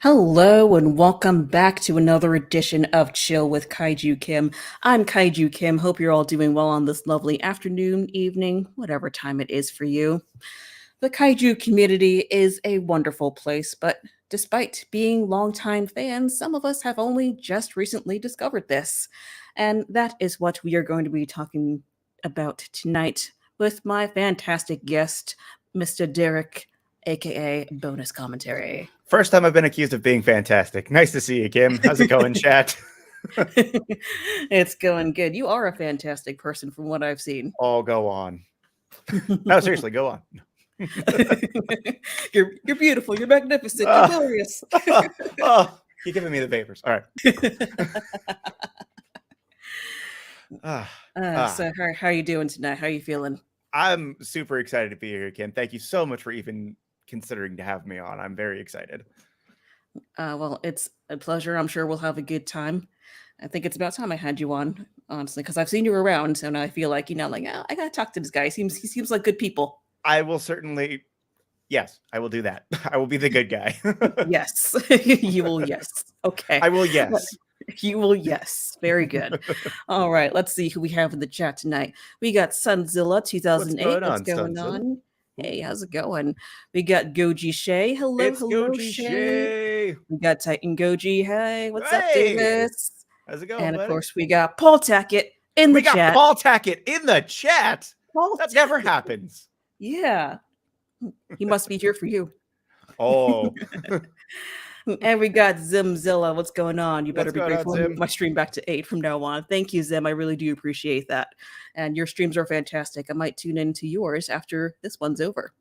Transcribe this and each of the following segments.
Hello and welcome back to another edition of Chill with Kaiju Kim. I'm Kaiju Kim. Hope you're all doing well on this lovely afternoon, evening, whatever time it is for you. The Kaiju community is a wonderful place, but despite being longtime fans, some of us have only just recently discovered this. And that is what we are going to be talking about tonight with my fantastic guest, Mr. Derek, aka Bonus Commentary. First time I've been accused of being fantastic. Nice to see you, Kim. How's it going, chat? It's going good. You are a fantastic person from what I've seen. Oh, go on. No, seriously, go on. You're beautiful. You're magnificent. You're glorious. You're giving me the vapors. All right. So how are you doing tonight? How are you feeling? I'm super excited to be here, Kim. Thank you so much for even considering to have me on. I'm very excited. Well, it's a pleasure. I'm sure we'll have a good time. I think it's about time I had you on, honestly, because I've seen you around, and I feel like, I gotta talk to this guy. He seems like good people. I will certainly, yes, I will do that. I will be the good guy. Yes, you will. Yes. Okay. I will. Yes. You will. Yes. Very good. All right. Let's see who we have in the chat tonight. We got Sunzilla 2008. What's going on? Hey, how's it going? We got Goji Shay. Hello, Goji Shay. We got Titan Goji. Hey, what's up, Hey! Davis? How's it going, And of buddy? course, we got Paul Tackett in the chat. We got Paul Tackett in the chat. Paul That never happens. Yeah. He must be here for you. Oh. And we got Zimzilla. What's going on? You better What's be going on, grateful. Zim? My stream back to 8 from now on. Thank you, Zim. I really do appreciate that. And your streams are fantastic. I might tune into yours after this one's over.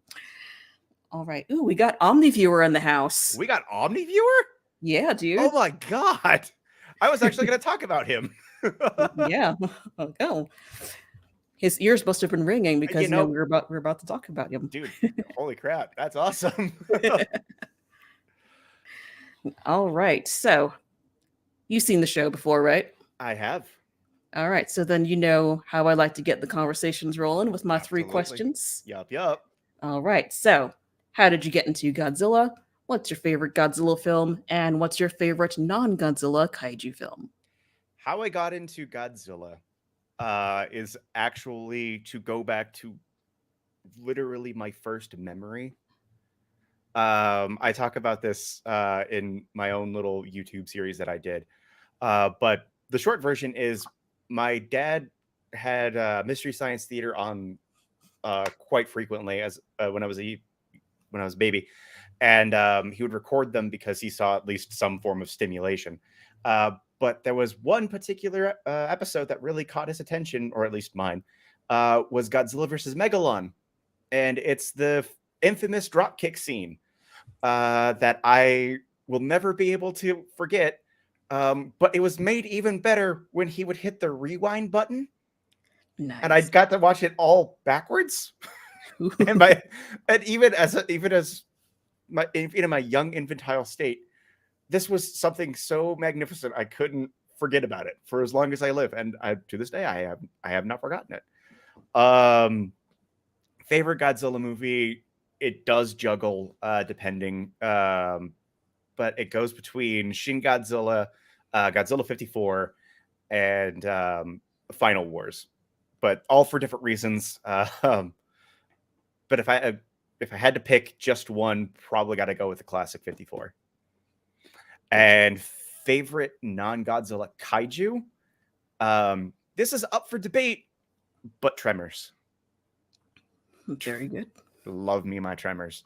All right. Ooh, we got OmniViewer in the house. We got OmniViewer? Yeah, dude. Oh my god. I was actually going to talk about him. Yeah. Oh. His ears must have been ringing because we're about to talk about him. Dude, holy crap. That's awesome. All right. So you've seen the show before, right? I have. All right. So then you know how I like to get the conversations rolling with my Absolutely. 3 questions. Yup. All right. So how did you get into Godzilla? What's your favorite Godzilla film? And what's your favorite non-Godzilla kaiju film? How I got into Godzilla is actually to go back to literally my first memory. I talk about this in my own little YouTube series that I did. But the short version is my dad had Mystery Science Theater on quite frequently as when I was a baby, and he would record them because he saw at least some form of stimulation. But there was one particular episode that really caught his attention, or at least mine, was Godzilla versus Megalon, and it's the infamous dropkick scene that I will never be able to forget. But it was made even better when he would hit the rewind button. Nice. And I got to watch it all backwards. and even in my young infantile state, this was something so magnificent I couldn't forget about it for as long as I live, and to this day I have not forgotten it. Favorite Godzilla movie? It does juggle depending, but it goes between Shin Godzilla, Godzilla 54, and Final Wars, but all for different reasons. But if I had to pick just one, probably got to go with the classic 54. And favorite non-Godzilla kaiju? This is up for debate, but Tremors. Very good. Love me my Tremors.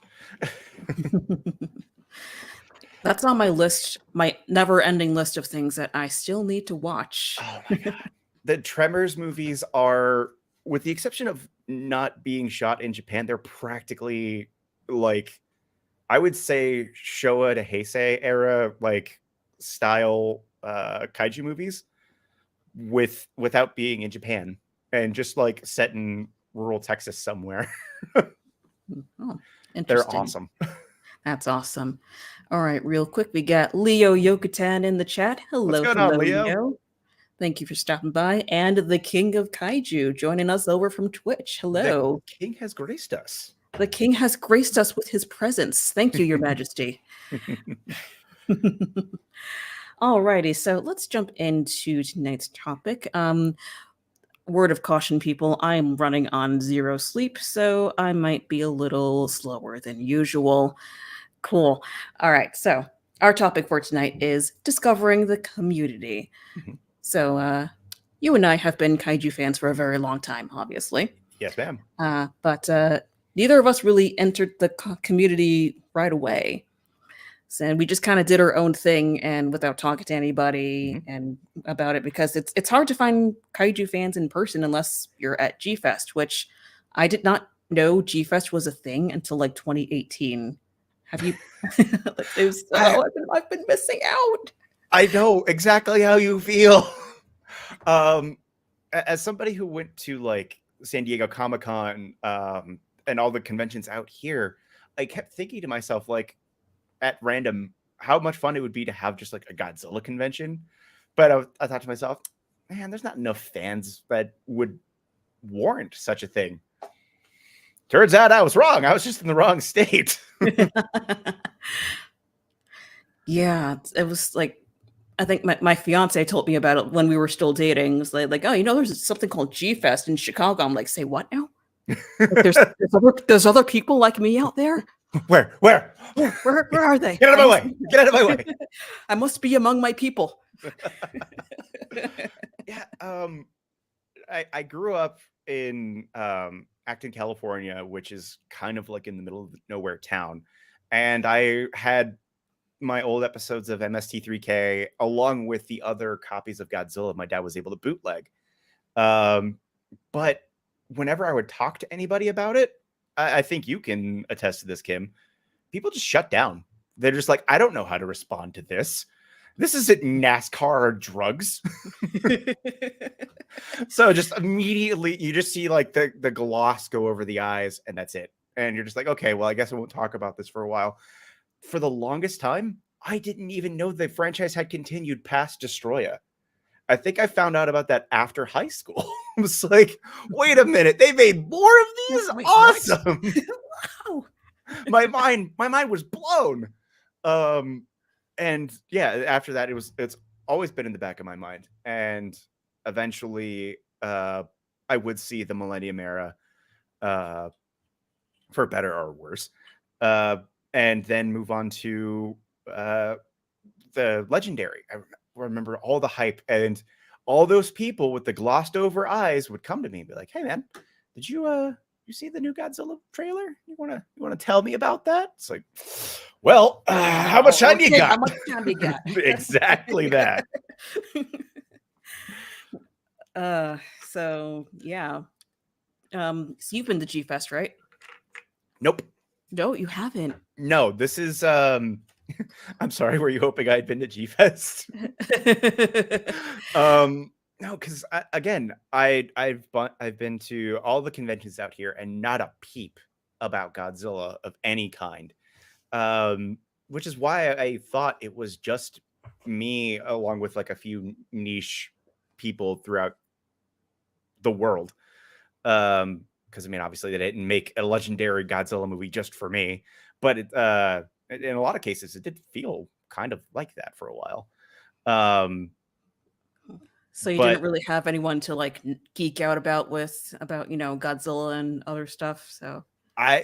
That's on my list, my never-ending list of things that I still need to watch. Oh my god. The Tremors movies are, with the exception of not being shot in Japan, they're practically like, I would say Showa to Heisei era like style kaiju movies without being in Japan. and just like set in rural Texas somewhere. Oh, They're interesting. awesome. That's awesome. All right, real quick, we got Leo Yokutan in the chat. What's Hello, going on, hello, Leo? Leo. Thank you for stopping by. And the King of Kaiju joining us over from Twitch. Hello. The king has graced us. The King has graced us with his presence. Thank you, Your Majesty. Alrighty, so let's jump into tonight's topic. Word of caution, people, I'm running on 0 sleep, so I might be a little slower than usual. Cool. All right, so our topic for tonight is discovering the community. So, you and I have been kaiju fans for a very long time, obviously. Yes, ma'am. But neither of us really entered the community right away. So we just kind of did our own thing and without talking to anybody and about it, because it's hard to find kaiju fans in person unless you're at G Fest, which I did not know G Fest was a thing until like 2018. Have you? I've been missing out. I know exactly how you feel. As somebody who went to like San Diego Comic-Con and all the conventions out here, I kept thinking to myself, like, at random, how much fun it would be to have just like a Godzilla convention. But I thought to myself, man, there's not enough fans that would warrant such a thing. Turns out I was wrong. I was just in the wrong state. Yeah, it was like, I think my fiance told me about it when we were still dating. It was like, oh, there's something called G Fest in Chicago. I'm like, say what now? Like, there's other people like me out there. Where are they? Get out of my way! Get out of my way! I must be among my people. Yeah. I grew up in Acton, California, which is kind of like in the middle of nowhere town, and I had my old episodes of MST3K along with the other copies of Godzilla my dad was able to bootleg. But whenever I would talk to anybody about it, I think you can attest to this, Kim, people just shut down. They're just like, I don't know how to respond to this. This isn't NASCAR or drugs. So just immediately you just see like the gloss go over the eyes, and that's it. And you're just like, okay, well, I guess I won't talk about this for a while. For the longest time, I didn't even know the franchise had continued past Destroya. I think I found out about that after high school. I was like, wait a minute, they made more of these? Wait, awesome. Wow. my mind was blown. And yeah, after that it's always been in the back of my mind. And eventually I would see the Millennium Era for better or worse. And then move on to the Legendary. I remember all the hype, and all those people with the glossed over eyes would come to me and be like, hey man, did you see the new Godzilla trailer? You wanna tell me about that? It's like, well, how much time you got? How much time you got? Exactly that. So yeah. So you've been to G Fest, right? Nope. No, you haven't. No, this is I'm sorry, were you hoping I'd been to G Fest? No, because again, I've been to all the conventions out here and not a peep about Godzilla of any kind. Which is why I thought it was just me along with like a few niche people throughout the world. Because I mean, obviously they didn't make a legendary Godzilla movie just for me, but in a lot of cases it did feel kind of like that for a while. So you didn't really have anyone to like geek out about Godzilla and other stuff. So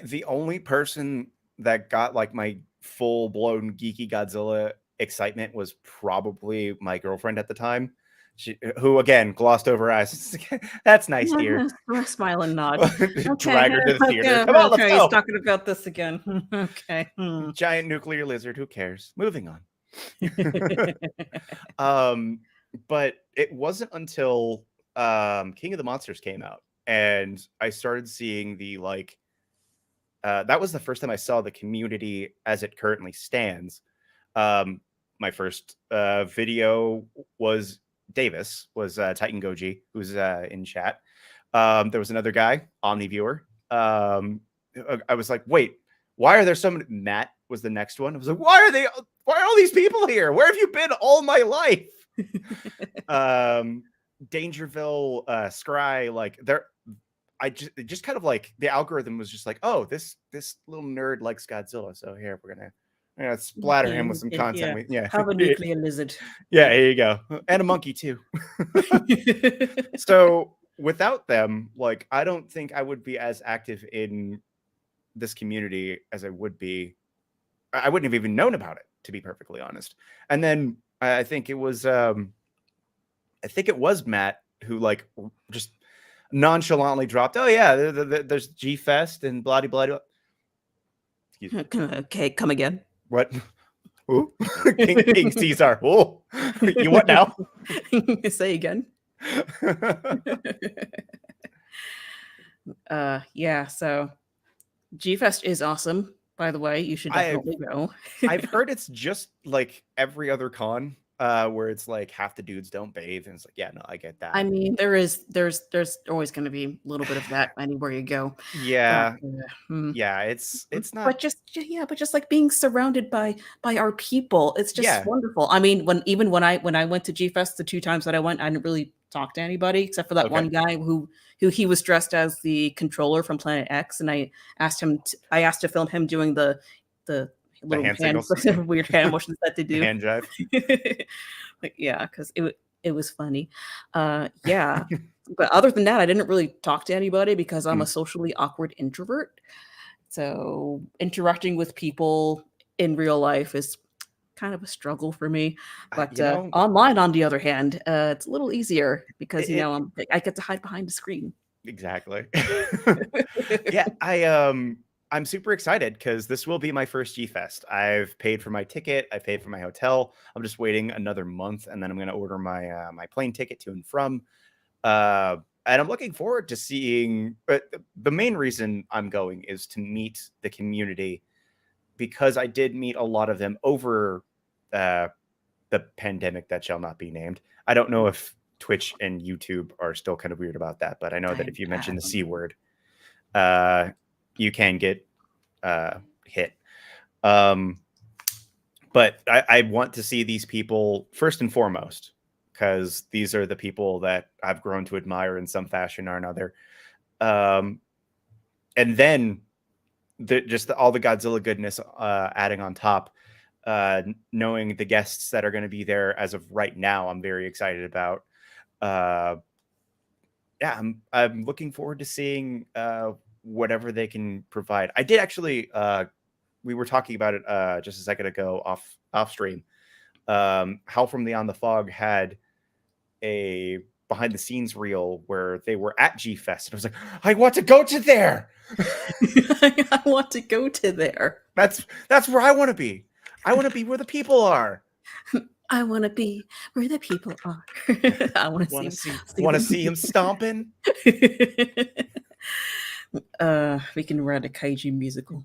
the only person that got like my full blown geeky Godzilla excitement was probably my girlfriend at the time. Who again glossed over eyes. That's nice, dear. Smile and nod. Drag her to the theater. Come on, let's go. He's talking about this again. Okay. Giant nuclear lizard. Who cares? Moving on. But it wasn't until King of the Monsters came out, and I started seeing the like. That was the first time I saw the community as it currently stands. My first video was Davis, was Titan Goji, who's in chat. There was another guy, Omniviewer. I was like, wait, why are there so many? Matt was the next one. I was like, why are all these people here? Where have you been all my life? Dangerville, Scry, like I just kind of like the algorithm was just like, oh, this little nerd likes Godzilla, so here we're gonna splatter him with some content. Have a nuclear lizard. Yeah, here you go, and a monkey too. So without them, like, I don't think I would be as active in this community as I would be. I wouldn't have even known about it, to be perfectly honest. And then I think it was Matt who like just nonchalantly dropped, oh yeah, there's G Fest and blah blah blah. Okay, come again. What? Who? King Caesar. Oh, you what now? Say again. Yeah, so G Fest is awesome, by the way. You should definitely go. I've heard it's just like every other con, where it's like half the dudes don't bathe, and it's like, yeah, no, I get that. I mean, there's always going to be a little bit of that anywhere you go. Yeah, yeah, it's not. But just like being surrounded by our people, it's just wonderful. I mean, when I went to G Fest the 2 times that I went, I didn't really talk to anybody except for that one guy who he was dressed as the controller from Planet X, and I asked to film him doing the little weird hand motions that they do. Hand jive. Yeah, because it was funny. Yeah. But other than that, I didn't really talk to anybody because I'm a socially awkward introvert. So interacting with people in real life is kind of a struggle for me. But online, on the other hand, it's a little easier because I get to hide behind the screen. Exactly. Yeah, I'm super excited because this will be my first G Fest. I've paid for my ticket. I paid for my hotel. I'm just waiting another month, and then I'm going to order my my plane ticket to and from. And I'm looking forward to seeing. The main reason I'm going is to meet the community, because I did meet a lot of them over the pandemic that shall not be named. I don't know if Twitch and YouTube are still kind of weird about that, but I know that if you mention the C word, you can get hit. But I want to see these people first and foremost, because these are the people that I've grown to admire in some fashion or another. And then all the Godzilla goodness adding on top, knowing the guests that are going to be there as of right now, I'm very excited about. Yeah, I'm looking forward to seeing whatever they can provide. I did actually, we were talking about it just a second ago off stream. Hal from the On the Fog had a behind the scenes reel where they were at G Fest, and I was like, I want to go to there. I want to go to there. That's where I want to be. I want to be where the people are. I want to be where the people are. I want to see him stomping. We can write a kaiju musical.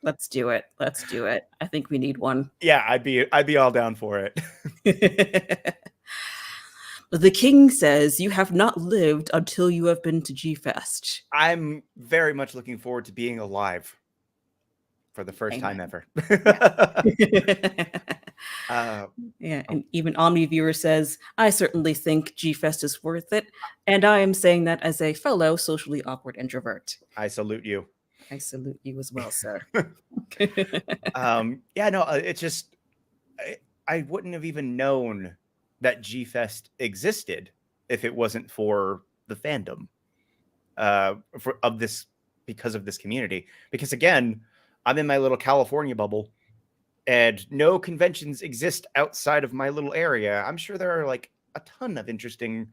Let's do it. I think we need one. Yeah, I'd be all down for it. The king says you have not lived until you have been to G-Fest. I'm very much looking forward to being alive for the first time ever. Yeah, and even Omniviewer says, I certainly think G-Fest is worth it, and I am saying that as a fellow socially awkward introvert. I salute you. I salute you as well, sir. Yeah, no, it's just, I wouldn't have even known that G-Fest existed if it wasn't for the fandom because of this community. Because again, I'm in my little California bubble, and no conventions exist outside of my little area. I'm sure there are like a ton of interesting,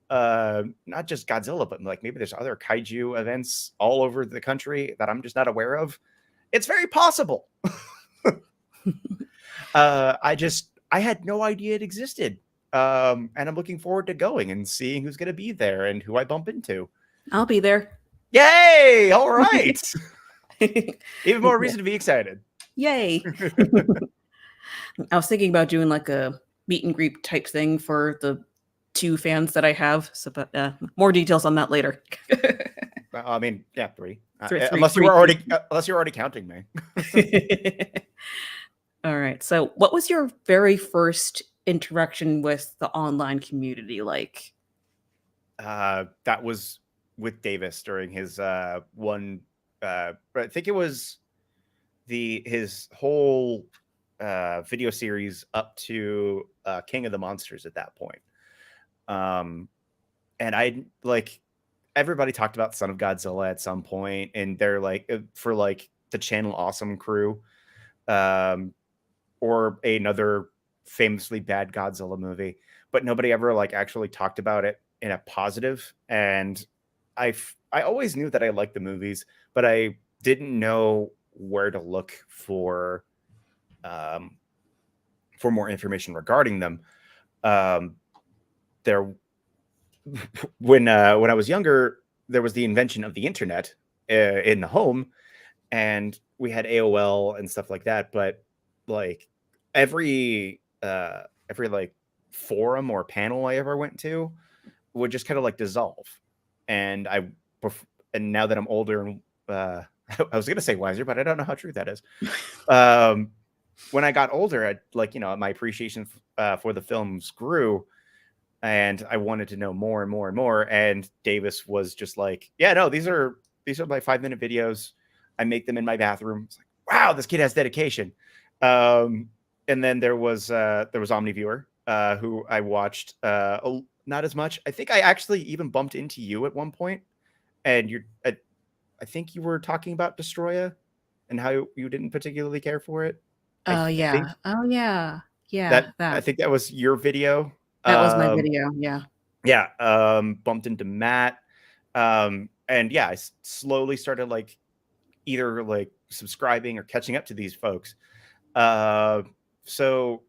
not just Godzilla, but like maybe there's other kaiju events all over the country that I'm just not aware of. It's very possible. I had no idea it existed. And I'm looking forward to going and seeing who's going to be there and who I bump into. I'll be there. Yay! All right. Even more reason to be excited. Yay. I was thinking about doing like a meet and greet type thing for the 2 fans that I have. So, but more details on that later. I mean, yeah, 3. Three, Unless you three, were already three. unless you're already counting me. All right. So, what was your very first interaction with the online community like? That was with Davis during his one. I think it was his whole video series up to King of the Monsters at that point. And I like everybody talked about Son of Godzilla at some point, and they're like for like the Channel Awesome crew, or another famously bad Godzilla movie, but nobody ever like actually talked about it in a positive. And I always knew that I liked the movies, but I didn't know where to look for more information regarding them. There when I was younger, there was the invention of the internet in the home, and we had AOL and stuff like that. But like every like forum or panel I ever went to would just kind of like dissolve. And and now that I'm older and I was gonna say wiser, but I don't know how true that is. When I got older, I like my appreciation for the films grew, and I wanted to know more and more and more. And Davis was just like, "Yeah, no, these are my 5-minute videos. I make them in my bathroom." It's like, wow, this kid has dedication. And then there was Omniviewer, who I watched not as much. I think I actually even bumped into you at one point, and I think you were talking about Destroya and how you didn't particularly care for it. Oh Think yeah. Oh yeah. Yeah, I that. think that was your video. That was my video. Yeah. Yeah, bumped into Matt. And yeah, I slowly started like either like subscribing or catching up to these folks. So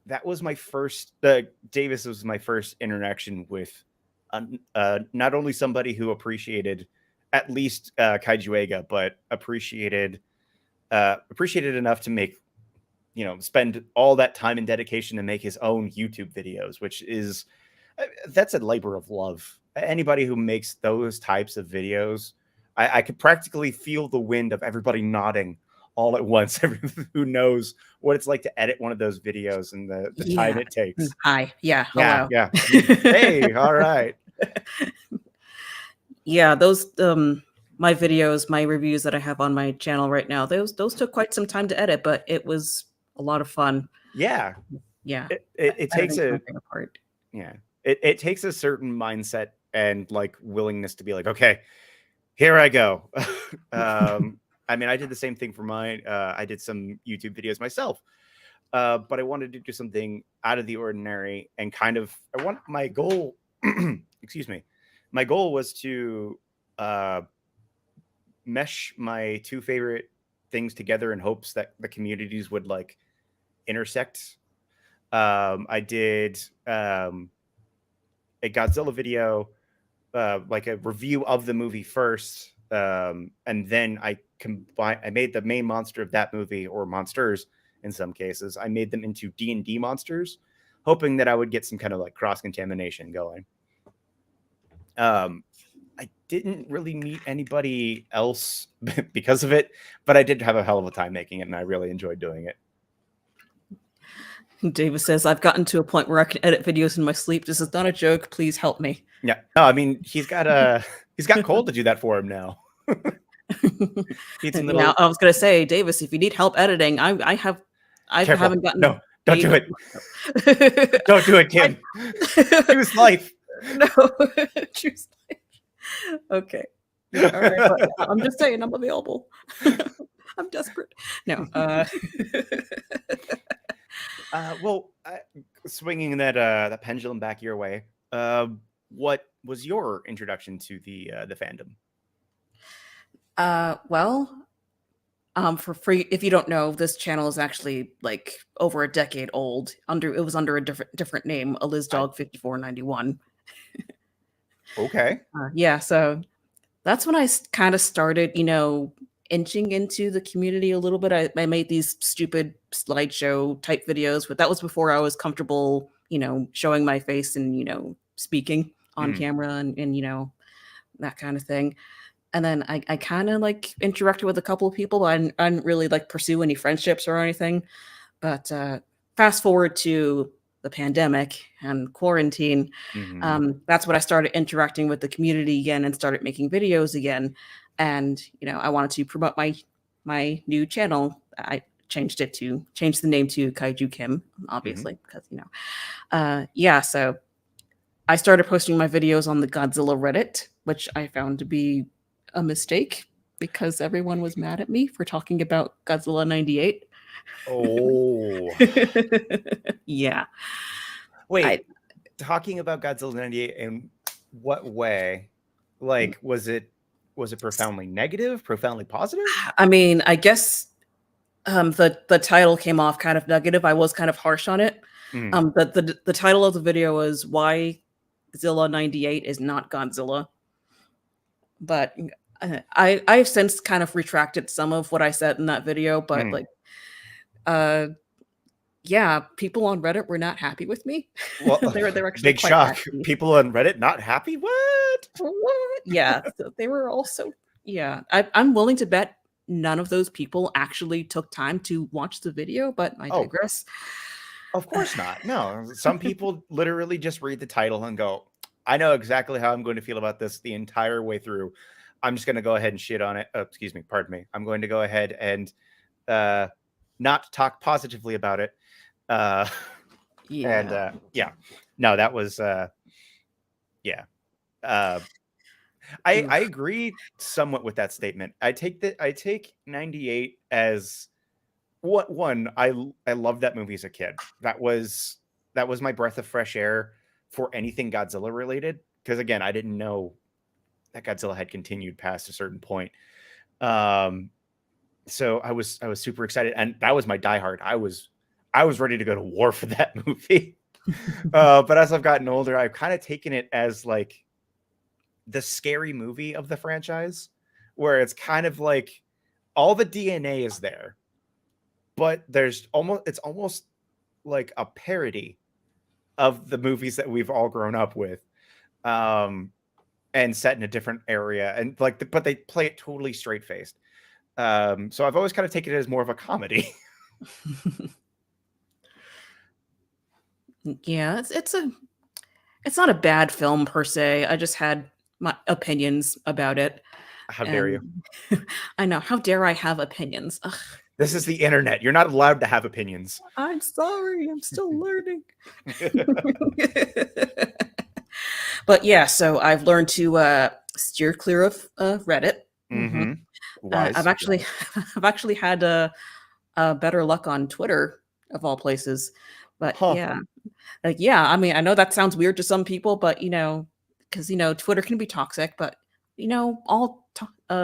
that was my first. Davis was my first interaction with not only somebody who appreciated at least Kaijuega, but appreciated enough to make spend all that time and dedication to make his own YouTube videos, which is that's a labor of love. Anybody who makes those types of videos, I could practically feel the wind of everybody nodding all at once. Who knows what it's like to edit one of those videos and the time Yeah. it takes. Hi. Yeah. Yeah, Hello. yeah. Hey, all right. Yeah, those my videos, my reviews that I have on my channel right now, those took quite some time to edit, but it was a lot of fun. Yeah, Yeah. it takes Editing's my a favorite part. yeah, it takes a certain mindset and like willingness to be like, okay, here I go. I mean, I did the same thing for mine. I did some YouTube videos myself, but I wanted to do something out of the ordinary and kind of my goal. Excuse me, my goal was to mesh my 2 favorite things together in hopes that the communities would like intersect. I did a Godzilla video, like a review of the movie first, and then I made the main monster of that movie, or monsters in some cases. I made them into D&D monsters, hoping that I would get some kind of like cross contamination going. I didn't really meet anybody else because of it, but I did have a hell of a time making it, and I really enjoyed doing it. Davis says, I've gotten to a point where I can edit videos in my sleep. This is not a joke. Please help me. Yeah. No, I mean, he's got Cole to do that for him now. Now, I was going to say, Davis, if you need help editing, I haven't gotten. No, don't do it. Don't do it, Kim. Choose life. No, choose life. Okay. All right. I'm just saying, I'm available. I'm desperate. No. Well, swinging that pendulum back your way. What was your introduction to the fandom? Well, for free, if you don't know, this channel is actually like over a decade old. It was under a different name, Alizdog 5491. Okay. Yeah, so that's when I kind of started, inching into the community a little bit. I made these stupid slideshow type videos, but that was before I was comfortable, showing my face and, speaking on camera and you know, that kind of thing. And then I kind of like interacted with a couple of people, but I didn't really like pursue any friendships or anything. But fast forward to the pandemic and quarantine, that's when I started interacting with the community again and started making videos again. And you know, I wanted to promote my new channel. I changed the name to Kaiju Kim, obviously, because you know, yeah. So I started posting my videos on the Godzilla Reddit, which I found to be a mistake because everyone was mad at me for talking about Godzilla 98. Oh. Yeah. Wait, talking about Godzilla 98 in what way? Like, was it profoundly negative, profoundly positive? I mean, I guess the title came off kind of negative. I was kind of harsh on it. The title of the video was "Why Zilla 98 is not Godzilla," but I've since kind of retracted some of what I said in that video. But like, yeah, people on Reddit were not happy with me. Well, they were actually big quite shock. happy. People on Reddit not happy? What? Yeah, so they were also, yeah. I'm willing to bet none of those people actually took time to watch the video, but I digress. Of course not. No, some people literally just read the title and go, I know exactly how I'm going to feel about this the entire way through. I'm just going to go ahead and shit on it. Oh, excuse me. Pardon me. I'm going to go ahead and not talk positively about it. Yeah. And yeah, no, that was, yeah. I agree somewhat with that statement. I take 98 as one. I loved that movie as a kid. That was my breath of fresh air for anything Godzilla related. Because again, I didn't know that Godzilla had continued past a certain point. So I was super excited, and that was my diehard. I was ready to go to war for that movie. But as I've gotten older, I've kind of taken it as like the scary movie of the franchise, where it's kind of like all the DNA is there, but it's almost like a parody of the movies that we've all grown up with, and set in a different area, and like, but they play it totally straight faced. So I've always kind of taken it as more of a comedy. Yeah, it's not a bad film per se. I just had my opinions about it. How dare you? I know. How dare I have opinions? Ugh. This is the internet. You're not allowed to have opinions. I'm sorry. I'm still learning. But yeah, so I've learned to steer clear of Reddit. Wise. I've actually had better luck on Twitter of all places. But yeah, like, yeah, I mean, I know that sounds weird to some people, but you know, because you know, Twitter can be toxic, but you know, all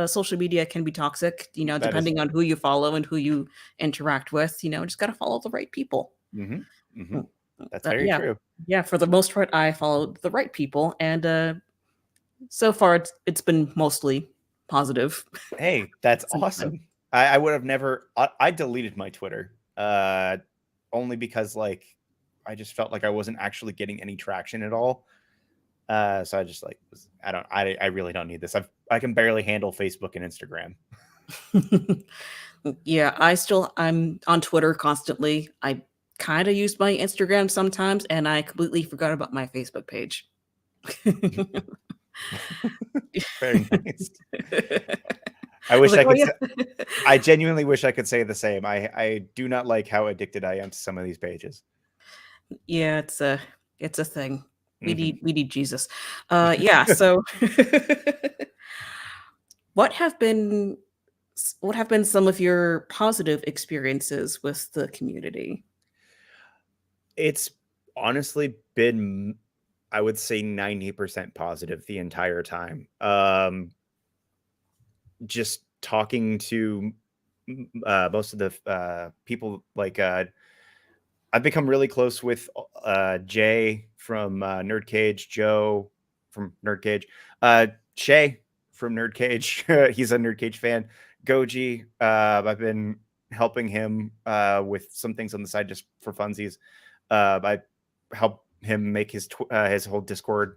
social media can be toxic. You know, depending on who you follow and who you interact with. You know, just got to follow the right people. That's very true. Yeah, for the most part, I followed the right people, and so far it's been mostly positive. Hey, that's awesome. I would have never. I deleted my Twitter only because like I just felt like I wasn't actually getting any traction at all. So I just like I really don't need this. I can barely handle Facebook and Instagram. Yeah, I'm on Twitter constantly. I kind of use my Instagram sometimes, and I completely forgot about my Facebook page. Very nice. I wish I could. I genuinely wish I could say the same. I do not like how addicted I am to some of these pages. Yeah, it's a thing. We need Jesus. Yeah. So, what have been some of your positive experiences with the community? It's honestly been, I would say, 90% positive the entire time. Just talking to most of the people, like I've become really close with Jay from Nerd Cage, Joe from Nerd Cage, Shay from Nerd Cage. He's a Nerd Cage fan. Goji, I've been helping him with some things on the side just for funsies. I help him make his whole Discord.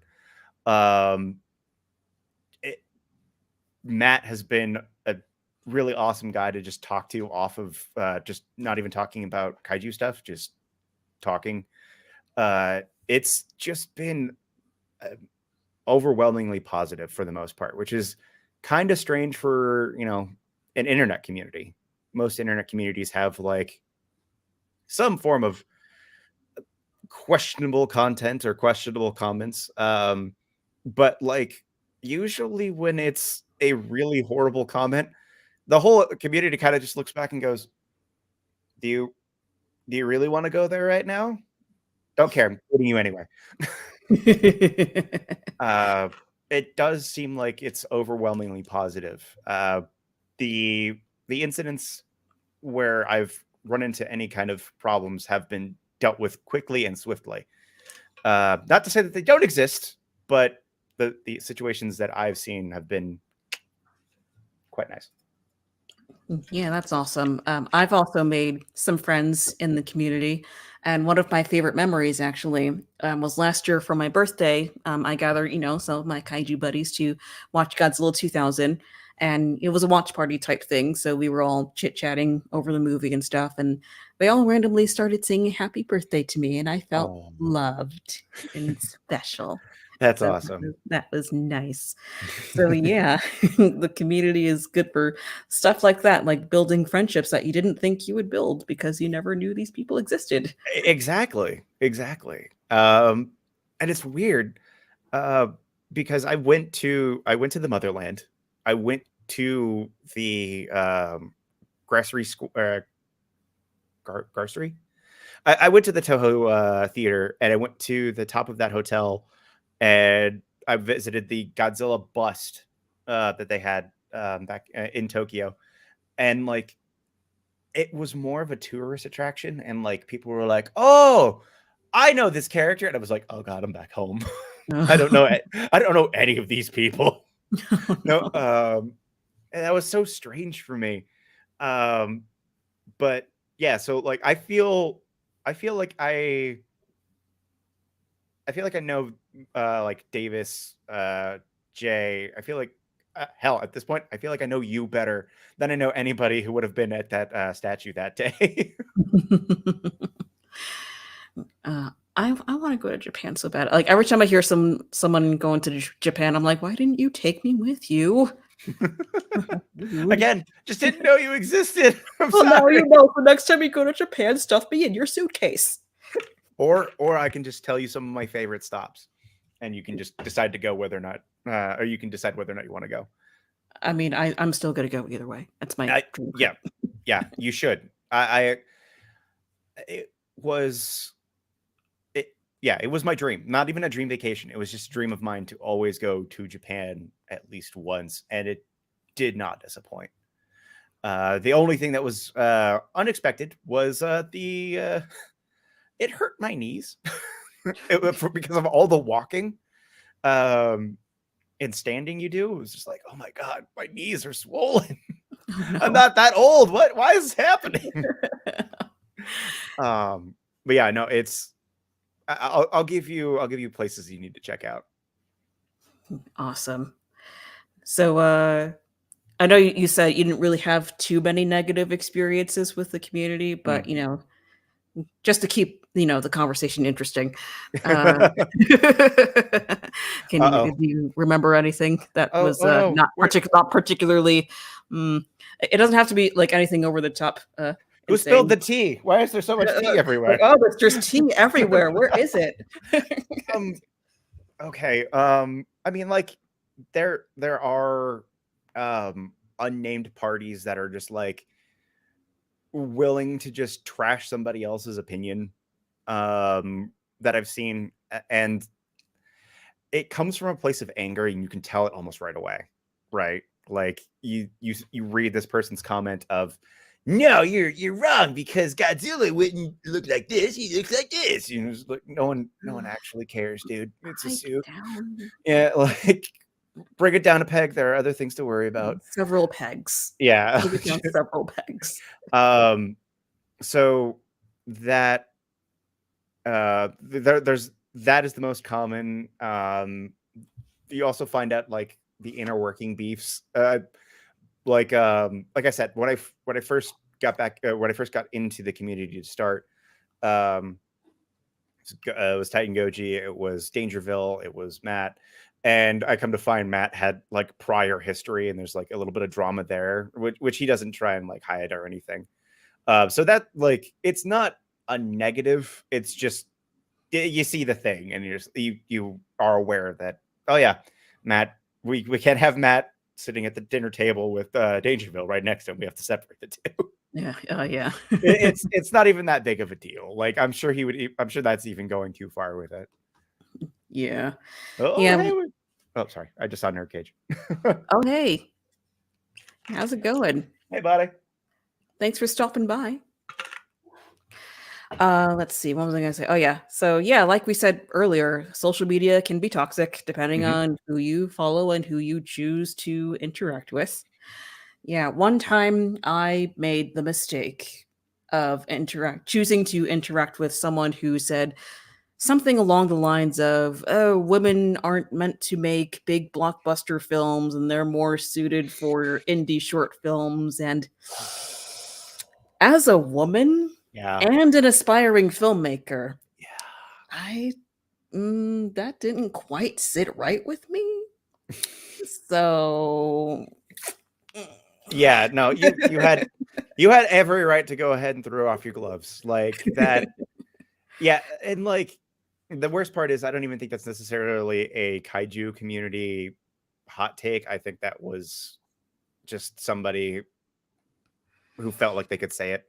Matt has been a really awesome guy to just talk to off of just not even talking about kaiju stuff, just talking. It's just been overwhelmingly positive for the most part, which is kind of strange for, an internet community. Most internet communities have like some form of questionable content or questionable comments. But like usually when it's a really horrible comment, the whole community kind of just looks back and goes, do you really want to go there right now? Don't care. I'm putting you anyway. It does seem like it's overwhelmingly positive. The incidents where I've run into any kind of problems have been dealt with quickly and swiftly. Not to say that they don't exist, but the situations that I've seen have been quite nice. Yeah, that's awesome. I've also made some friends in the community, and one of my favorite memories actually was last year for my birthday. I gathered, some of my kaiju buddies to watch Godzilla 2000, and it was a watch party type thing. So we were all chit chatting over the movie and stuff, and they all randomly started singing "Happy Birthday" to me, and I felt loved and special. That's So awesome. that was nice. So yeah, the community is good for stuff like that, like building friendships that you didn't think you would build because you never knew these people existed. Exactly. And it's weird because I went to the motherland. I went to the grocery school grocery. I went to the Toho theater, and I went to the top of that hotel, and I visited the Godzilla bust that they had back in Tokyo, and like it was more of a tourist attraction, and like people were like, "Oh, I know this character," and I was like, "Oh God, I'm back home. I don't know. I don't know any of these people." No, and that was so strange for me. But yeah, so like I feel like I know like Davis, Jay. I feel like hell at this point, I feel like I know you better than I know anybody who would have been at that statue that day. I want to go to Japan so bad. Like every time I hear someone going to Japan, I'm like, why didn't you take me with you? Again, just didn't know you existed. I'm Well, now sorry. you know. For next time you go to Japan, stuff me in your suitcase. Or I can just tell you some of my favorite stops, and you can just decide to go whether or not, or you can decide whether or not you want to go. I mean, I'm still gonna go either way. That's my dream yeah, trip. yeah, you should. It was it was my dream. Not even a dream vacation. It was just a dream of mine to always go to Japan at least once, and it did not disappoint. The only thing that was unexpected was it hurt my knees because of all the walking and standing you do. It was just like, oh my God, my knees are swollen. Oh, no. I'm not that old. Why is this happening? But yeah, no, it's I'll give you places you need to check out. Awesome. So I know you said you didn't really have too many negative experiences with the community, but just to keep the conversation interesting, do you remember anything that was no. not particularly? It doesn't have to be like anything over the top. Who spilled the tea? Why is there so much tea everywhere? Like, oh, there's tea everywhere. Where is it? Okay. I mean, like there are unnamed parties that are just like willing to just trash somebody else's opinion that I've seen, and it comes from a place of anger, and you can tell it almost right away, right? Like you read this person's comment of, no, you're wrong because Godzilla wouldn't look like this. He looks like this. Like, no one actually cares, dude. It's a suit. Yeah, like bring it down a peg. There are other things to worry about. Several pegs. Yeah, several pegs. So that there's that is the most common. You also find out like the inner working beefs. Like I said, when I first got back, when I first got into the community to start, um, it was Titan Goji, it was Dangerville, it was Matt, and I come to find Matt had like prior history, and there's like a little bit of drama there, which he doesn't try and like hide or anything. So that like it's not a negative. It's just you see the thing, and you are aware that, oh yeah, Matt, we can't have Matt sitting at the dinner table with Dangerville right next to him. We have to separate the two. Yeah. Yeah. It's not even that big of a deal. Like I'm sure he would. I'm sure that's even going too far with it. Yeah. Oh, Yeah. hey, oh, sorry. I just saw Nerd Cage. Oh, hey. How's it going? Hey, buddy. Thanks for stopping by. Let's see. What was I going to say? Oh, yeah. So, yeah, like we said earlier, social media can be toxic depending on who you follow and who you choose to interact with. Yeah, one time I made the mistake of choosing to interact with someone who said something along the lines of, "Oh, women aren't meant to make big blockbuster films and they're more suited for indie short films." And as a woman Yeah. and an aspiring filmmaker, Yeah. that didn't quite sit right with me. So Yeah, no, you had every right to go ahead and throw off your gloves like that. Yeah, and like the worst part is I don't even think that's necessarily a kaiju community hot take. I think that was just somebody who felt like they could say it.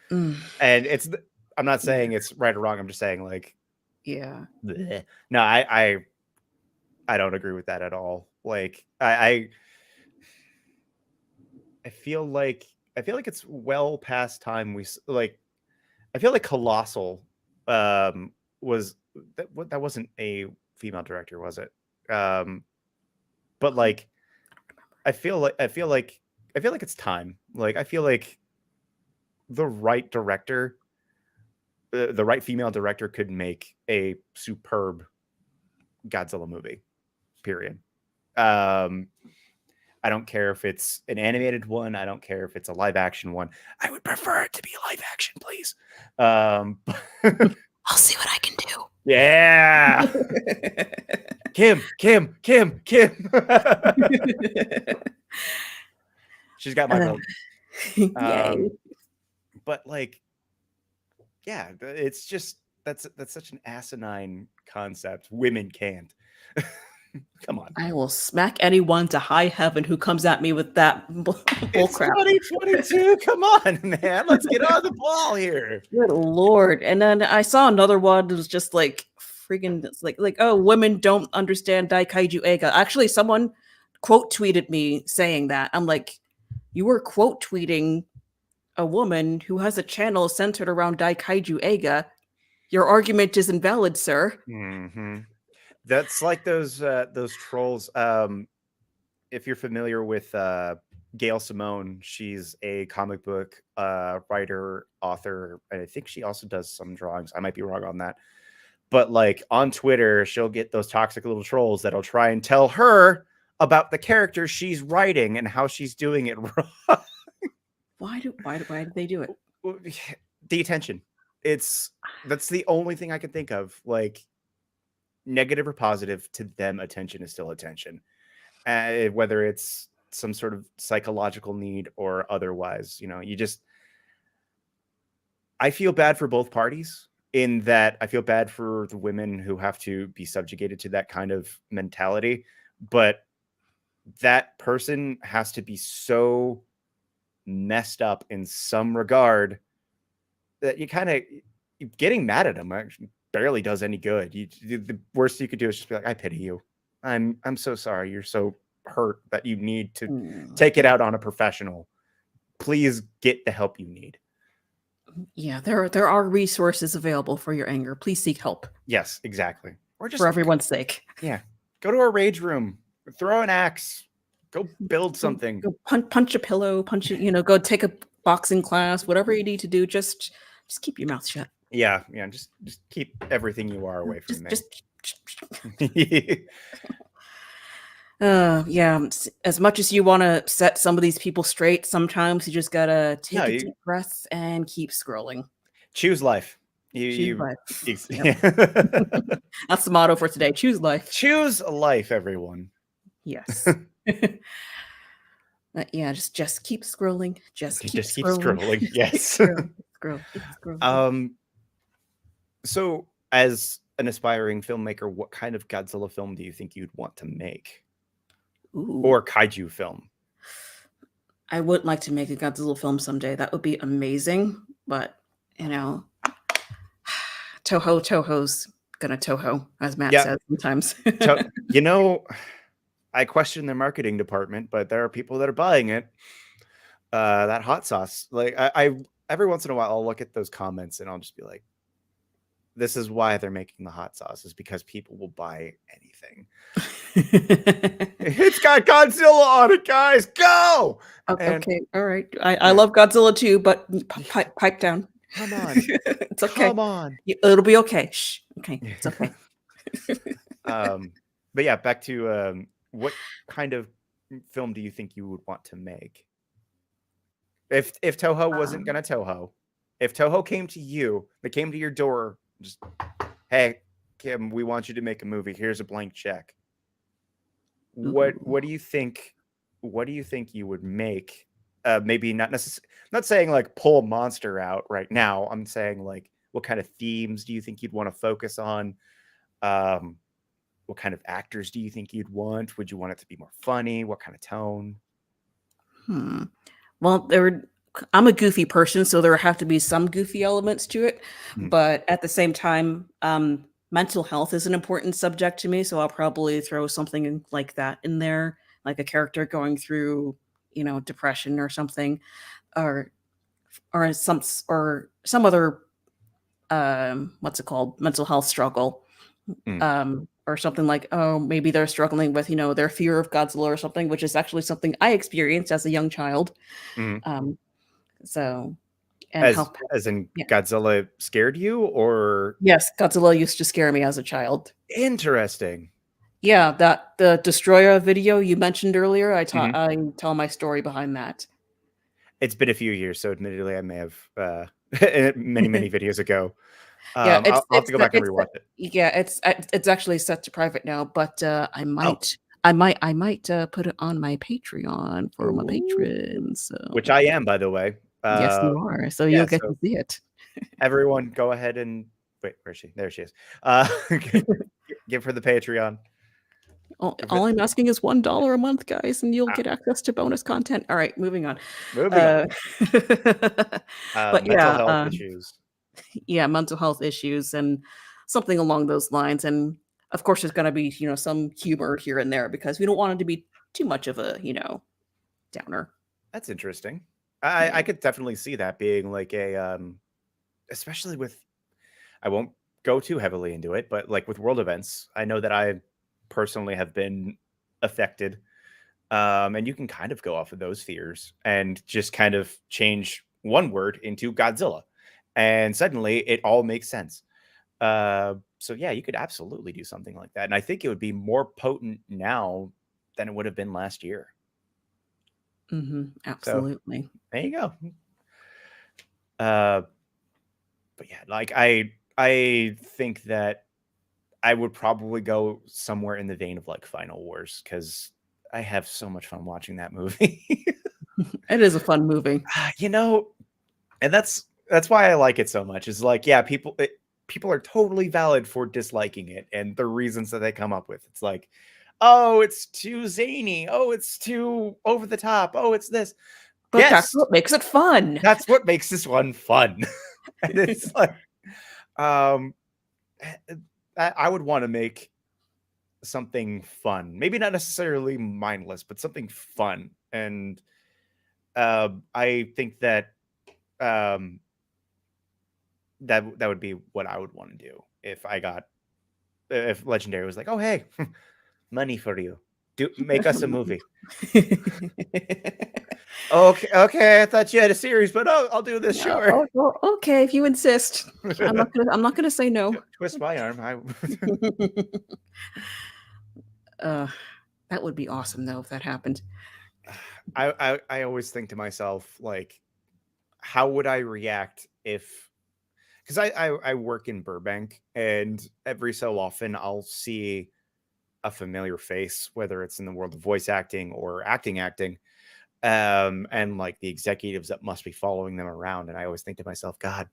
And I'm not saying it's right or wrong. I'm just saying like, yeah. bleh. No, I don't agree with that at all. Like I feel like it's well past time I feel like Colossal was that wasn't a female director, was it? But like I feel like it's time. Like I feel like the right director, the right female director could make a superb Godzilla movie. Period. I don't care if it's an animated one. I don't care if it's a live action one. I would prefer it to be live action, please. I'll see what I can do. Yeah. Kim. She's got my vote. Yay. But like, yeah, it's just that's such an asinine concept. Women can't. Come on. I will smack anyone to high heaven who comes at me with that bullcrap. It's 2022. Come on, man. Let's get on the ball here. Good Lord. And then I saw another one that was just like freaking like, oh, women don't understand Daikaiju Eiga. Actually, someone quote tweeted me saying that. I'm like, you were quote tweeting a woman who has a channel centered around Daikaiju Eiga. Your argument is invalid, sir. Mm-hmm. That's like those trolls. If you're familiar with Gail Simone, she's a comic book writer, author, and I think she also does some drawings. I might be wrong on that. But like on Twitter, she'll get those toxic little trolls that'll try and tell her about the character she's writing and how she's doing it wrong. Why do they do it? The attention. That's the only thing I can think of. Like, negative or positive, to them, attention is still attention. Whether it's some sort of psychological need or otherwise, I feel bad for both parties in that I feel bad for the women who have to be subjugated to that kind of mentality. But that person has to be so messed up in some regard that you kind of getting mad at them actually barely does any good. The worst you could do is just be like, I pity you. I'm so sorry. You're so hurt that you need to take it out on a professional. Please get the help you need. Yeah, there are resources available for your anger. Please seek help. Yes, exactly. Or just for everyone's sake. Yeah. Go to a rage room. Throw an axe. Go build something. Go punch a pillow. Punch it. Go take a boxing class. Whatever you need to do. Just keep your mouth shut. Yeah, just keep everything you are away from me. Yeah, as much as you want to set some of these people straight, sometimes you just gotta No, take a deep breath and keep scrolling. choose life. Choose You life. Yep. yeah. That's the motto for today. Choose life. Choose life, everyone. Yes. Yeah, just keep scrolling. Just You keep just keep scrolling. scrolling. Keep Yes. scrolling. Scroll. Keep scrolling. So as an aspiring filmmaker, what kind of Godzilla film do you think you'd want to make? Ooh. Or kaiju film? I would like to make a Godzilla film someday. That would be amazing. But, you know, Toho's gonna Toho, as Matt Yeah. says sometimes. You know, I question their marketing department, but there are people that are buying it. That hot sauce. Like I every once in a while I'll look at those comments and I'll just be like, this is why they're making the hot sauce, is because people will buy anything. It's got Godzilla on it, guys. Go! And Okay, all right. I love Godzilla too, but pipe down. come on. It's okay. Come on. It'll be okay. Shh. Okay, it's okay. But yeah, back to what kind of film do you think you would want to make? If Toho wasn't gonna Toho, if Toho came to you, they came to your door, just, hey, Kim, we want you to make a movie. Here's a blank check. What do you think? What do you think you would make? Maybe not necessarily. Not saying like pull a monster out right now. I'm saying like, what kind of themes do you think you'd want to focus on? What kind of actors do you think you'd want? Would you want it to be more funny? What kind of tone? Well, I'm a goofy person, so there have to be some goofy elements to it. Mhm. But at the same time, mental health is an important subject to me, so I'll probably throw something like that in there, like a character going through, depression or something, or some other what's it called, mental health struggle, Mm. or something like, oh, maybe they're struggling with their fear of Godzilla or something, which is actually something I experienced as a young child. Mm. Um, so and As help. as in Yeah. Godzilla scared you, or Yes, Godzilla used to scare me as a child. interesting? Yeah, that the Destroyer video you mentioned earlier, Mhm. I tell my story behind that. It's been a few years, so admittedly, I may have many videos ago. Yeah, I'll have to go back and rewatch it. yeah, it's actually set to private now, but I Oh, might put it on my Patreon for my ooh, patrons. which So I am, by the way. yes, you are. So Yeah, you'll get so to see it. everyone go ahead and wait, where is she? There she is. Give her the Patreon. Give it All I'm asking is $1 a month, guys, and you'll ah, get access to bonus content. All right, moving on. moving on. Uh, but Mental yeah, health issues. yeah, mental health issues and something along those lines. And of course, there's going to be some humor here and there because we don't want it to be too much of a downer. That's interesting. I Yeah. could definitely see that being like a especially with, I won't go too heavily into it, but like with world events, I know that I personally have been affected. And you can kind of go off of those fears and just kind of change one word into Godzilla. And suddenly it all makes sense. So yeah, you could absolutely do something like that. And I think it would be more potent now than it would have been last year. So Absolutely. there you go. Uh, but yeah, like I think that I would probably go somewhere in the vein of like Final Wars, because I have so much fun watching that movie. It is a fun movie. you know, and that's why I like it so much. Is like, yeah, people are totally valid for disliking it and the reasons that they come up with. It's like, oh, it's too zany. Oh, it's too over the top. Oh, it's this. But that's Yes, what makes it fun. that's what makes this one fun. And it's like, um, I would want to make something fun. Maybe not necessarily mindless, but something fun. And I think that um, that would be what I would want to do if Legendary was like, "Oh, hey, money for you. Do make us a movie." Okay. I thought you had a series, but I'll do this. Yeah, Sure. okay, if you insist. I'm not gonna say no. Twist my arm. uh, that would be awesome though if that happened. I always think to myself, like, how would I react if, because I work in Burbank, and every so often I'll see a familiar face, whether it's in the world of voice acting or acting, and like the executives that must be following them around. And I always think to myself, God,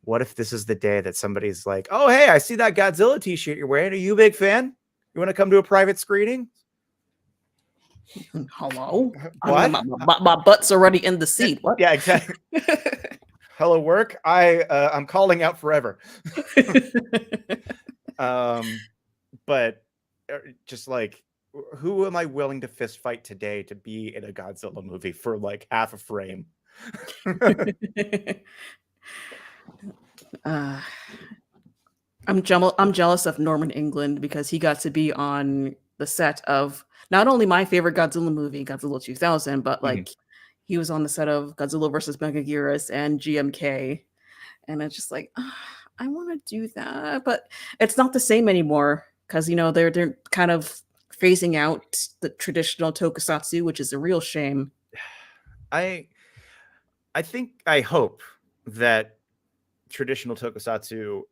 what if this is the day that somebody's like, oh, hey, I see that Godzilla t-shirt you're wearing. Are you a big fan? You want to come to a private screening? Hello? What? My butt's already in the seat. What? Yeah, exactly. Hello, work. I'm calling out forever. But just like, who am I willing to fist fight today to be in a Godzilla movie for like half a frame? I'm jealous of Norman England because he got to be on the set of not only my favorite Godzilla movie, Godzilla 2000, but like he was on the set of Godzilla versus Megaguirus and GMK, and it's just like I want to do that, but it's not the same anymore because they're kind of phasing out the traditional tokusatsu, which is a real shame. I hope that traditional tokusatsu,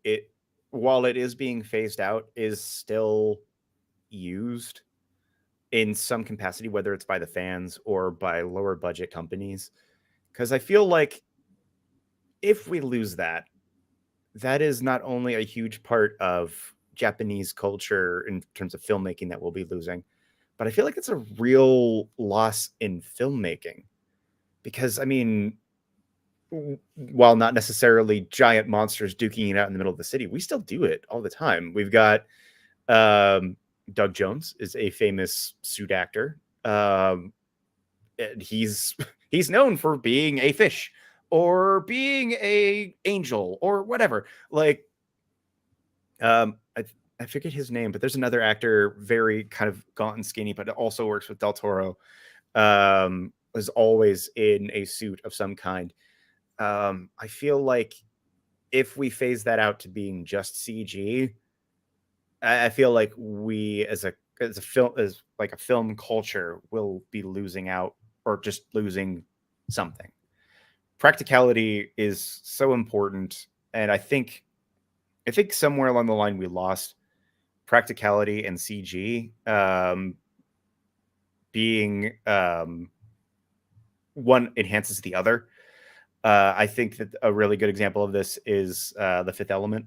while it is being phased out, is still used in some capacity, whether it's by the fans or by lower budget companies. Because I feel like if we lose that, that is not only a huge part of Japanese culture in terms of filmmaking that we'll be losing, but I feel like it's a real loss in filmmaking. Because, I mean, while not necessarily giant monsters duking it out in the middle of the city, we still do it all the time. We've got Doug Jones is a famous suit actor. He's known for being a fish or being a angel or whatever. Like, I forget his name, but there's another actor, very kind of gaunt and skinny, but also works with Del Toro. Is always in a suit of some kind. I feel like if we phase that out to being just CG, I feel like we as a film culture will be losing out or just losing something. Practicality is so important, and I think somewhere along the line we lost practicality and CG being one enhances the other. I think that a really good example of this is The Fifth Element,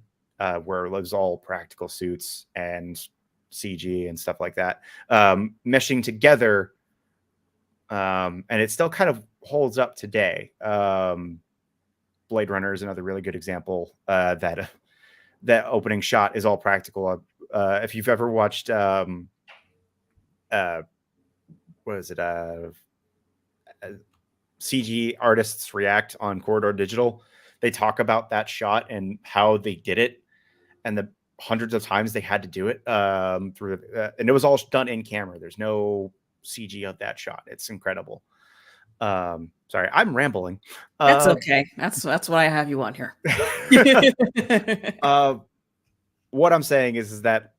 where it was all practical suits and CG and stuff like that, meshing together, and it still kind of holds up today. Blade Runner is another really good example. That opening shot is all practical. If you've ever watched, what is it? CG artists react on Corridor Digital, they talk about that shot and how they did it and the hundreds of times they had to do it and it was all done in camera. There's no CG of that shot. It's incredible. Sorry, I'm rambling. That's okay. That's why I have you on here. What I'm saying is that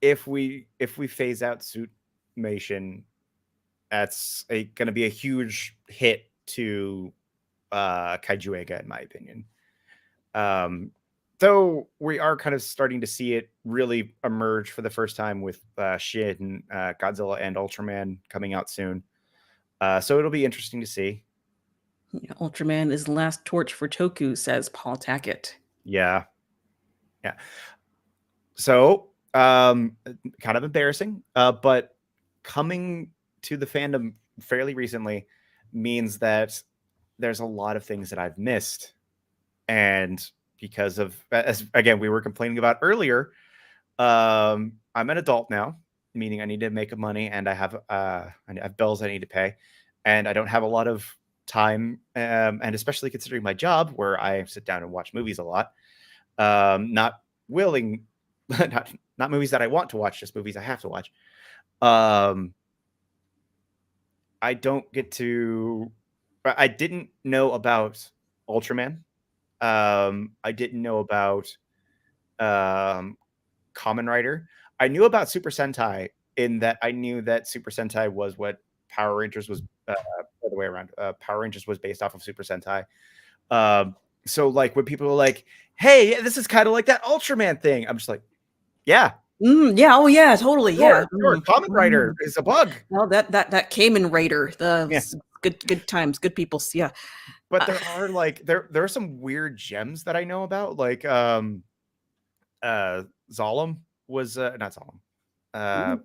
if we phase out suitmation, that's going to be a huge hit to Kaiju Ega, in my opinion. Though we are kind of starting to see it really emerge for the first time with Shin, Godzilla, and Ultraman coming out soon. So it'll be interesting to see. Ultraman is the last torch for Toku, says Paul Tackett. Yeah. So, kind of embarrassing, but coming to the fandom fairly recently means that there's a lot of things that I've missed. And because of, as again, we were complaining about earlier, I'm an adult now, meaning I need to make money and I have bills I need to pay. And I don't have a lot of time, and especially considering my job where I sit down and watch movies a lot, not willing, not movies that I want to watch, just movies I have to watch. I don't get to. I didn't know about Ultraman. I didn't know about um, Kamen Rider. I knew about Super Sentai in that I knew that Super Sentai was what Power Rangers was. The other way around. Power Rangers was based off of Super Sentai. Um, so like when people are like, "Hey, this is kind of like that Ultraman thing," I'm just like, "Yeah, Yeah. Oh, yeah. Totally. Yeah. sure. Kamen Rider is a bug." Well, that Cayman Raider. Yeah, Good times. Good peoples. Yeah. but Uh, there are like there are some weird gems that I know about. Like Zalem was not Zalem. Uh,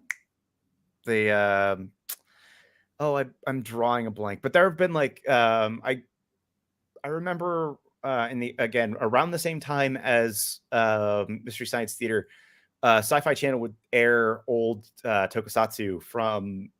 the oh, I'm drawing a blank, but there have been like I remember in the again around the same time as Mystery Science Theater, Sci-Fi Channel would air old tokusatsu from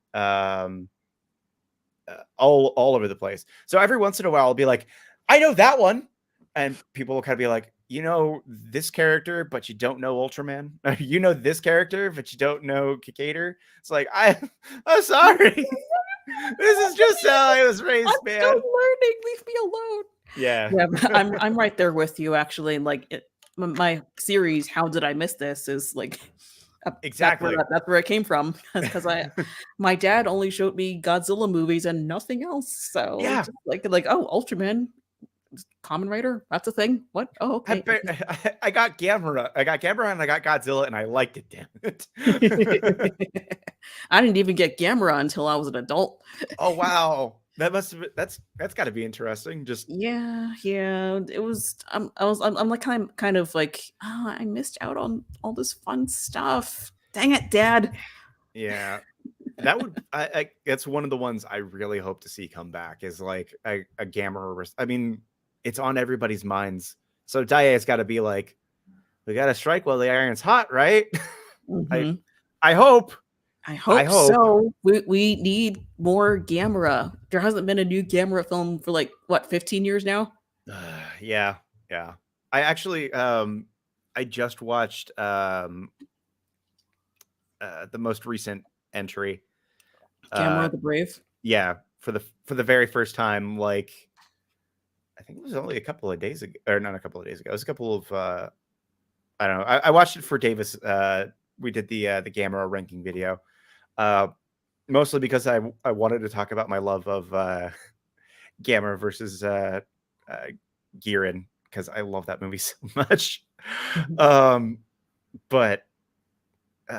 all over the place. So every once in a while, I'll be like, I know that one, and people will kind of be like, you know this character, but you don't know Ultraman. You know this character, but you don't know Kikator. It's like I'm sorry. This is just how I was I'm raised, still man. learning. Leave me alone. Yeah, Yeah, I'm right there with you. Actually, like my series, "How Did I Miss This?" is like exactly. that's where it came from. Because my dad only showed me Godzilla movies and nothing else. So Yeah, just like oh, Ultraman, Common Rider, that's a thing. What? Oh, I, okay. bet- I got Gamera. I got Gamera and I got Godzilla, and I liked it. Damn it. I didn't even get Gamera until I was an adult. Oh wow, that must have been, that's got to be interesting. Just Yeah, yeah. It was. I'm like kind of like, oh, I missed out on all this fun stuff. Dang it, Dad. yeah, that would I that's one of the ones I really hope to see come back is like a Gamera. I mean, it's on everybody's minds. So Daiei's got to be like, we got to strike while the iron's hot, right? I Hmm. I hope. I I hope hope. so. We need more Gamera. There hasn't been a new Gamera film for like what 15 years now. Yeah, yeah. I actually I just watched the most recent entry. Uh Gamera the Brave. yeah, for the very first time, like I think it was only a couple of days ago, or not a couple of days ago. It was a couple of I don't know. I watched it for Davis. We did the Gamera ranking video. Uh mostly because I wanted to talk about my love of Gamera versus uh Girin because I love that movie so much. Um but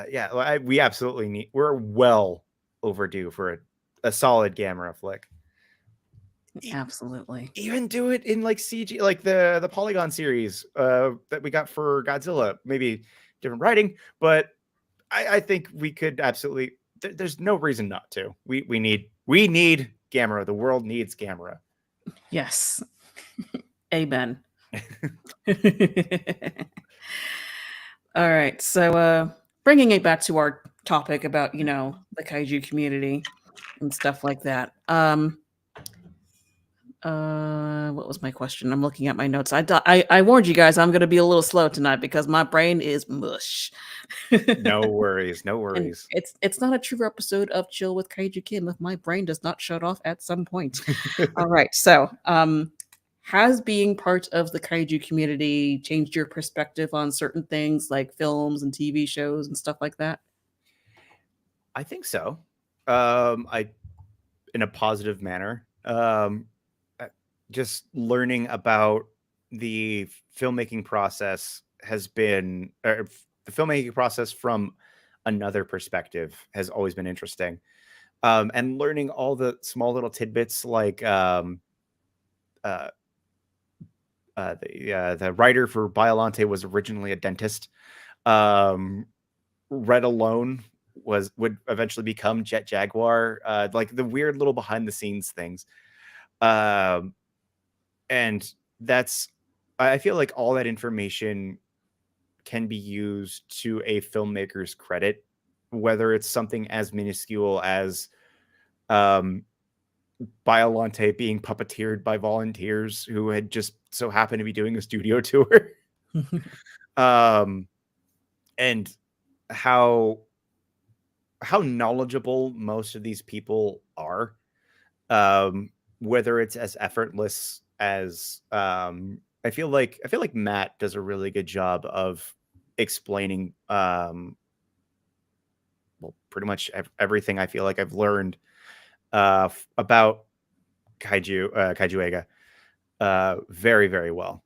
yeah, we absolutely need. We're well overdue for a solid Gamera flick. E- Absolutely. Even do it in like CG, like the Polygon series that we got for Godzilla. Maybe different writing, but I think we could absolutely. There's no reason not to. We need Gamera. The world needs Gamera. Yes. Amen. All right. So bringing it back to our topic about, the kaiju community and stuff like that. What was my question? I'm looking at my notes. I warned you guys I'm going to be a little slow tonight because my brain is mush. No worries. No And worries. it's not a true episode of Chill with Kaiju Kim if my brain does not shut off at some point. All right. So, has being part of the kaiju community changed your perspective on certain things like films and TV shows and stuff like that? I think so. I in a positive manner. Uh, just learning about the filmmaking process has been, the filmmaking process from another perspective has always been interesting. And learning all the small little tidbits like uh, the writer for Biolante was originally a dentist. Um, Red Alone would eventually become Jet Jaguar. Like the weird little behind the scenes things. Um, and that's I feel like all that information can be used to a filmmaker's credit, whether it's something as minuscule as um, Biolante being puppeteered by volunteers who had just so happened to be doing a studio tour, um, and how knowledgeable most of these people are. whether it's as effortless as I feel like Matt does a really good job of explaining well, pretty much everything I feel like I've learned about Kaiju Ega very, very well.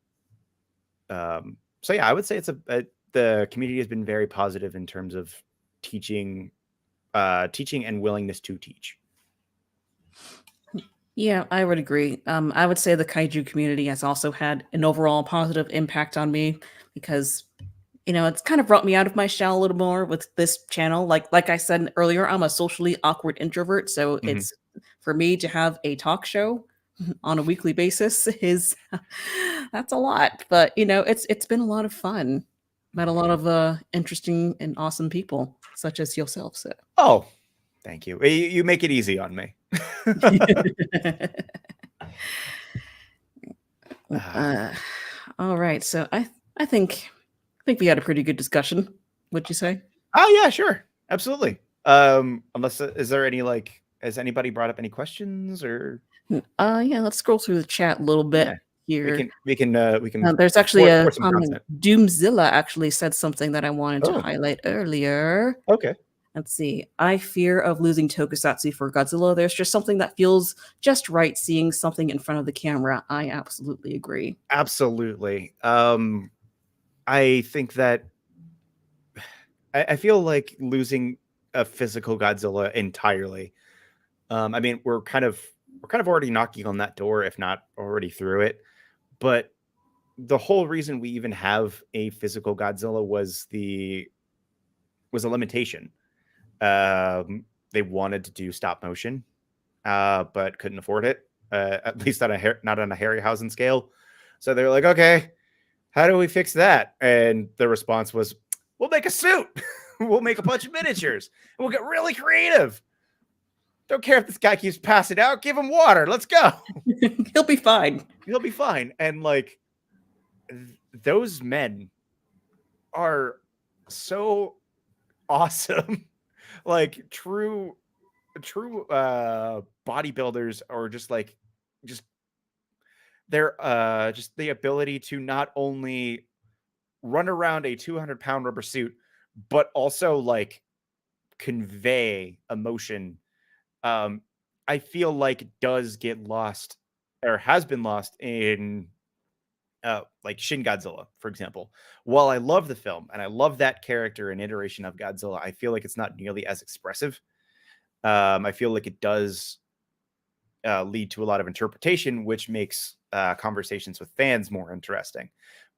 So yeah, I would say the community has been very positive in terms of teaching teaching and willingness to teach. Yeah, I would agree. I would say the kaiju community has also had an overall positive impact on me because it's kind of brought me out of my shell a little more with this channel. Like I said earlier, I'm a socially awkward introvert, so Mhm. it's for me to have a talk show on a weekly basis is that's a lot. But it's been a lot of fun. Met a lot of interesting and awesome people, such as yourself. So Oh, thank you. You make it easy on me. Ah. uh, all right. So I think we had a pretty good discussion. Would you say? Oh yeah, sure, absolutely. Unless is there any has anybody brought up any questions or Yeah, let's scroll through the chat a little yeah, bit here. we can There's actually a pour some comment. content. Doomzilla actually said something that I wanted to Oh, highlight earlier. okay. Let's see. I fear of losing Tokusatsu for Godzilla. There's just something that feels just right seeing something in front of the camera. I absolutely agree. Absolutely. I think that I feel like losing a physical Godzilla entirely. I mean, we're kind of already knocking on that door, if not already through it. But the whole reason we even have a physical Godzilla was a limitation. They wanted to do stop motion, but couldn't afford it. At least not on a Harryhausen scale. So they're like, okay, how do we fix that? And the response was, we'll make a suit. We'll make a bunch of miniatures. And we'll get really creative. Don't care if this guy keeps passing out. Give him water. Let's go. He'll be fine. He'll be fine. And those men are so awesome. Like true bodybuilders, or just their just the ability to not only run around a 200-pound rubber suit, but also convey emotion. um I feel like does get lost, or has been lost in like Shin Godzilla, for example. While I love the film and I love that character and iteration of Godzilla, I feel like it's not nearly as expressive. I feel like it does lead to a lot of interpretation, which makes conversations with fans more interesting.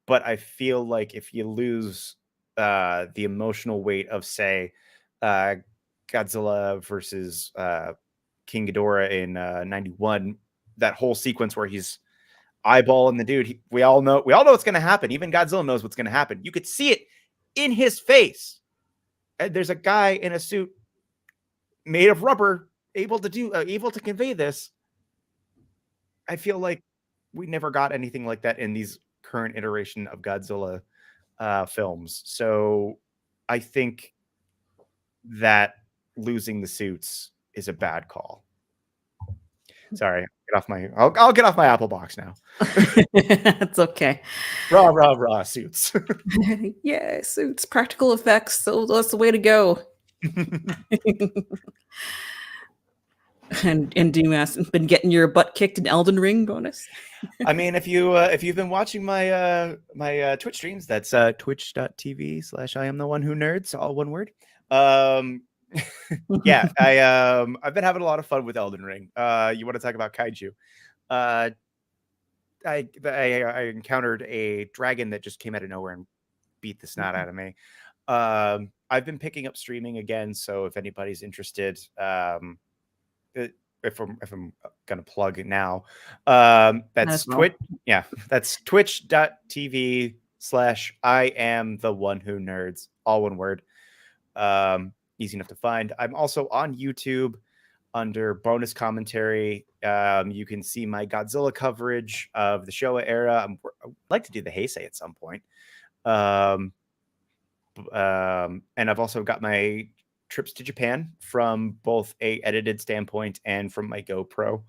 But I feel like if you lose the emotional weight of, say, uh, Godzilla versus King Ghidorah in '91, that whole sequence where he's eyeballing the dude, we all know what's going to happen. Even Godzilla knows what's going to happen. You could see it in his face. And there's a guy in a suit made of rubber able to convey this. I feel like we never got anything like that in these current iteration of Godzilla films. So I think that losing the suits is a bad call. Sorry, I'll get off my Apple box now. It's okay. Raw suits. Yeah, suits, practical effects. So that's the way to go. And Dumas been getting your butt kicked in Elden Ring bonus. I mean, if you've been watching my Twitch streams, that's twitch.tv/I am the one who nerds, all one word. Yeah, I've been having a lot of fun with Elden Ring. You want to talk about kaiju? I encountered a dragon that just came out of nowhere and beat the snot out of me. I've been picking up streaming again, so if anybody's interested, if I'm gonna plug it now, that's Twitch. Yeah, that's twitch.tv/I am the one who nerds, all one word. Easy enough to find. I'm also on YouTube under bonus commentary. You can see my Godzilla coverage of the Showa era. I'd like to do the Heisei at some point. And I've also got my trips to Japan from both a edited standpoint and from my GoPro.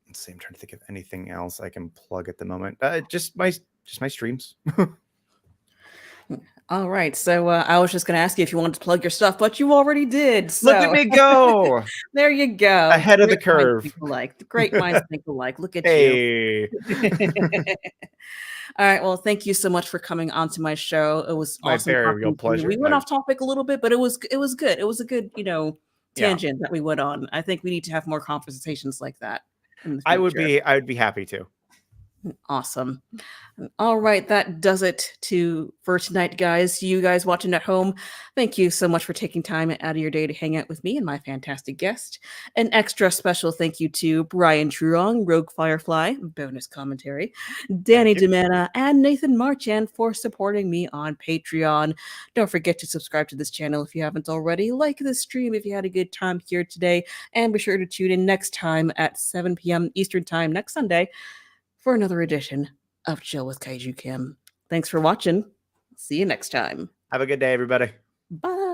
Let's see, I'm trying to think of anything else I can plug at the moment. Just my streams. All right. So I was just going to ask you if you wanted to plug your stuff, but you already did. So Look at me go! there you go. Ahead of the Great minds curve. think alike. The great minds think alike. Look at Hey. you. All right. Well, thank you so much for coming onto my show. It was My awesome very talking real to you. pleasure. We went off topic a little bit, but it was good. It was a good, tangent that we went on. I think we need to have more conversations like that in the future. I would be happy to. Awesome. All right, that does it for tonight, guys. You guys watching at home, thank you so much for taking time out of your day to hang out with me and my fantastic guest. An extra special thank you to Brian Truong, Rogue Firefly, bonus commentary, Danny Demana, and Nathan Marchand for supporting me on Patreon. Don't forget to subscribe to this channel if you haven't already. Like this stream if you had a good time here today, and be sure to tune in next time at 7 p.m. Eastern Time next Sunday for another edition of Chill with Kaiju Kim. Thanks for watching. See you next time. Have a good day, everybody. Bye.